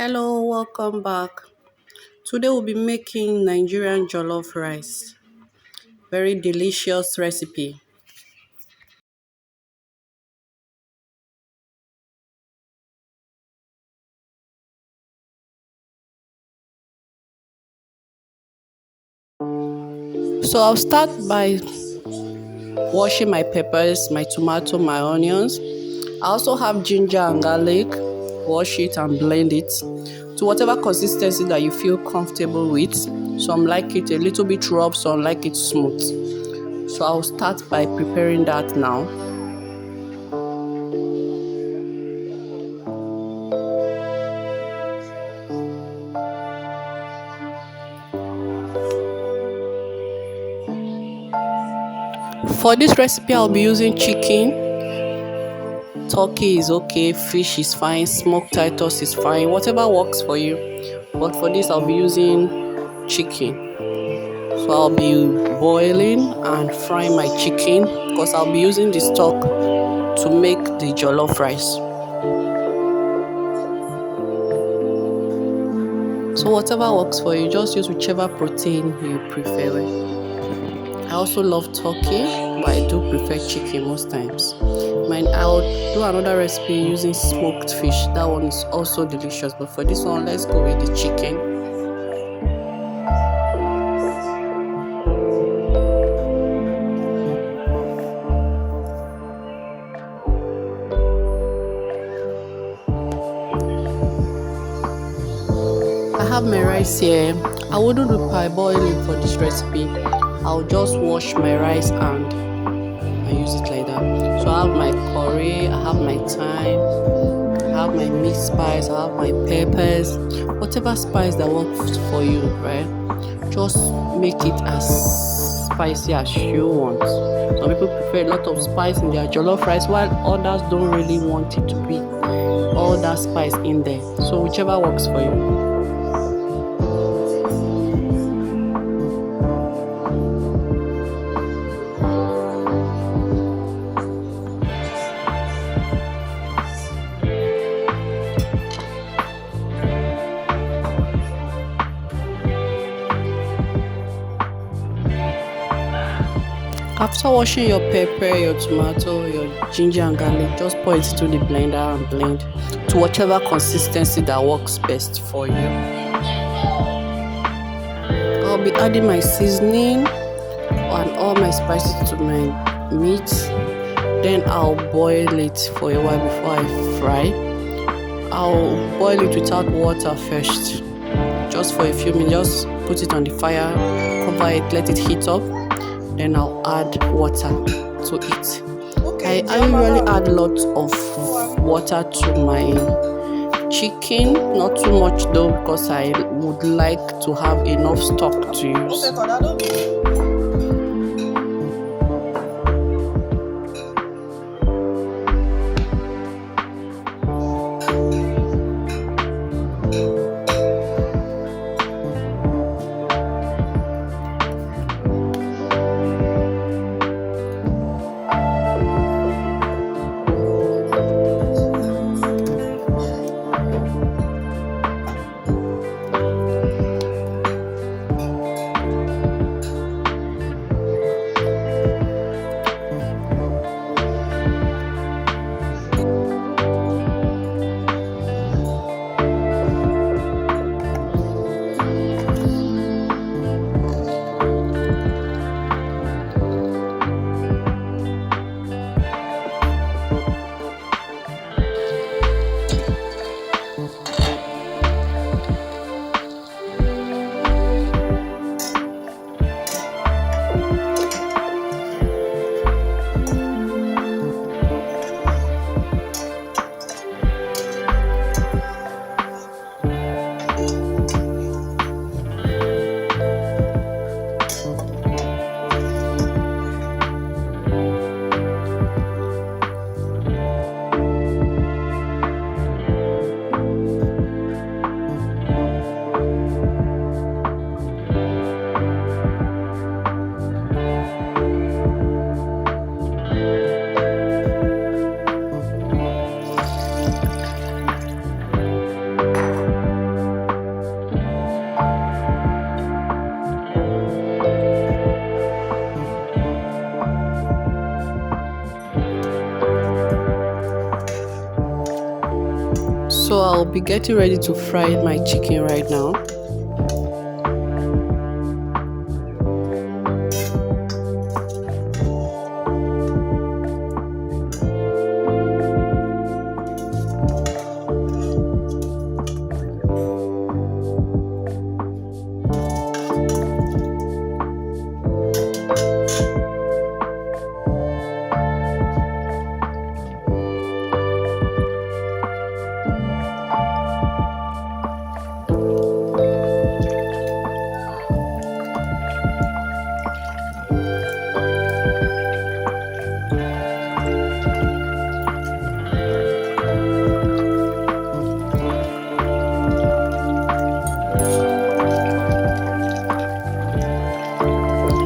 Hello, welcome back. Today we'll be making Nigerian jollof rice. Very delicious recipe. So I'll start by washing my peppers, my tomato, my onions. I also have ginger and garlic. Wash it and blend it to whatever consistency that you feel comfortable with. Some like it a little bit rough, some like it smooth. So I'll start by preparing that now. For this recipe, I'll be using chicken. Turkey is okay, fish is fine, smoked titus is fine, whatever works for you. But for this, I'll be using chicken. So I'll be boiling and frying my chicken because I'll be using the stock to make the jollof rice. So whatever works for you, just use whichever protein you prefer. I also love turkey, but I do prefer chicken most times. I'll do another recipe using smoked fish. That one is also delicious. But for this one, let's go with the chicken. I have my rice here. I wouldn't do parboiling for this recipe. I'll just wash my rice and use it like that. So I have my curry, I have my thyme, I have my mixed spice, I have my peppers, whatever spice that works for you, right? Just make it as spicy as you want. Some people prefer a lot of spice in their jollof rice, while others don't really want it to be all that spice in there. So whichever works for you. After washing your pepper, your tomato, your ginger and garlic, just pour it into the blender and blend to whatever consistency that works best for you. I'll be adding my seasoning and all my spices to my meat. Then I'll boil it for a while before I fry. I'll boil it without water first, just for a few minutes. Just put it on the fire, cover it, let it heat up. Then I'll add water to it. I usually add lots of water to my chicken, not too much though, because I would like to have enough stock to use. I'll be getting ready to fry my chicken right now.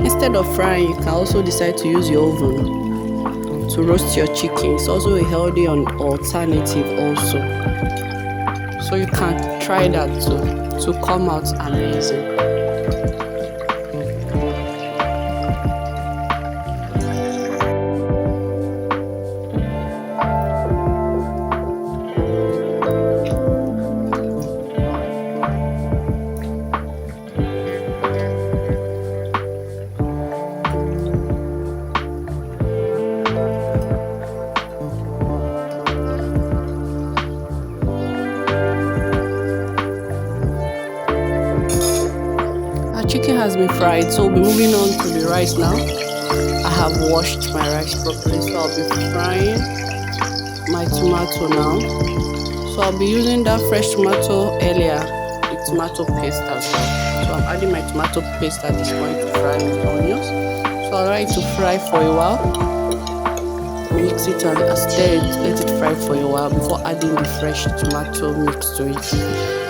Instead of frying, you can also decide to use your oven to roast your chicken. It's also a healthy alternative also. So you can try that to come out amazing. Our chicken has been fried, so we'll be moving on to the rice now. I have washed my rice properly, so I'll be frying my tomato now. So I'll be using that fresh tomato earlier, the tomato paste as well. So I'm adding my tomato paste at this point to fry the onions. So I'll allow it to fry for a while. Mix it and stir it, let it fry for a while before adding the fresh tomato mix to it.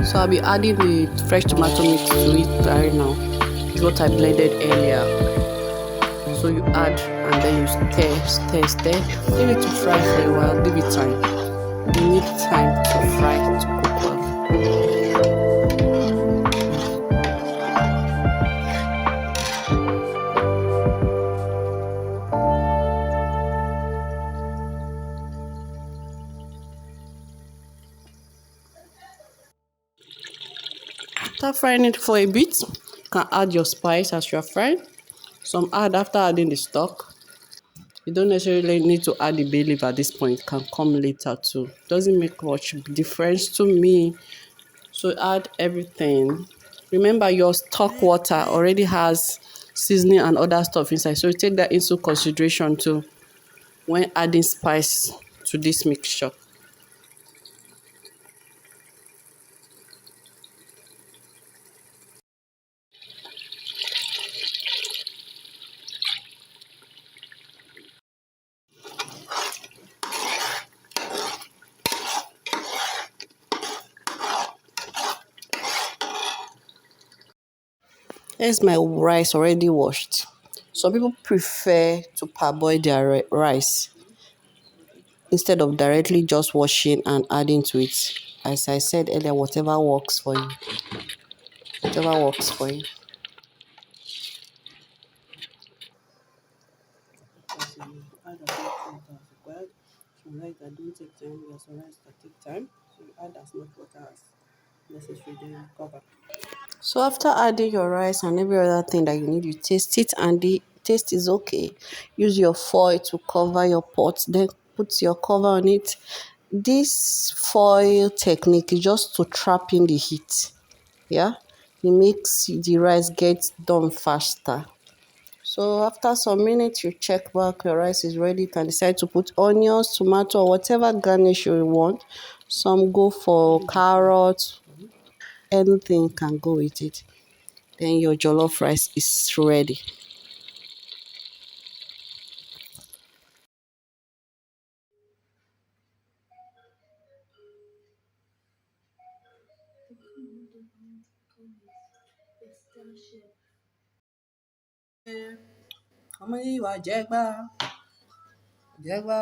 So I'll be adding the fresh tomato mix to it right now. It's what I blended earlier. So you add and then you stir. Leave it to fry for a while. Give it time. You need time to fry to cook well. After frying it for a bit, you can add your spice as you're frying. Some add after adding the stock. You don't necessarily need to add the bay leaf at this point. It can come later too. Doesn't make much difference to me. So add everything. Remember your stock water already has seasoning and other stuff inside. So you take that into consideration too when adding spice to this mixture. Here's my rice already washed. Some people prefer to parboil their rice instead of directly just washing and adding to it. As I said earlier, whatever works for you. Whatever works for you. Add as much water as required. Some rice that don't take time, there are some rice that take time. So you add as much water as necessary, then you cover. So after adding your rice and every other thing that you need, you taste it and the taste is okay. Use your foil to cover your pot, then put your cover on it. This foil technique is just to trap in the heat. Yeah, it makes the rice get done faster. So after some minutes, you check back, your rice is ready. You can decide to put onions, tomato, or whatever garnish you want. Some go for carrots, anything can go with it. Then your jollof rice is ready. ọmọ yìí wà jẹ́gbá jẹ́gbá.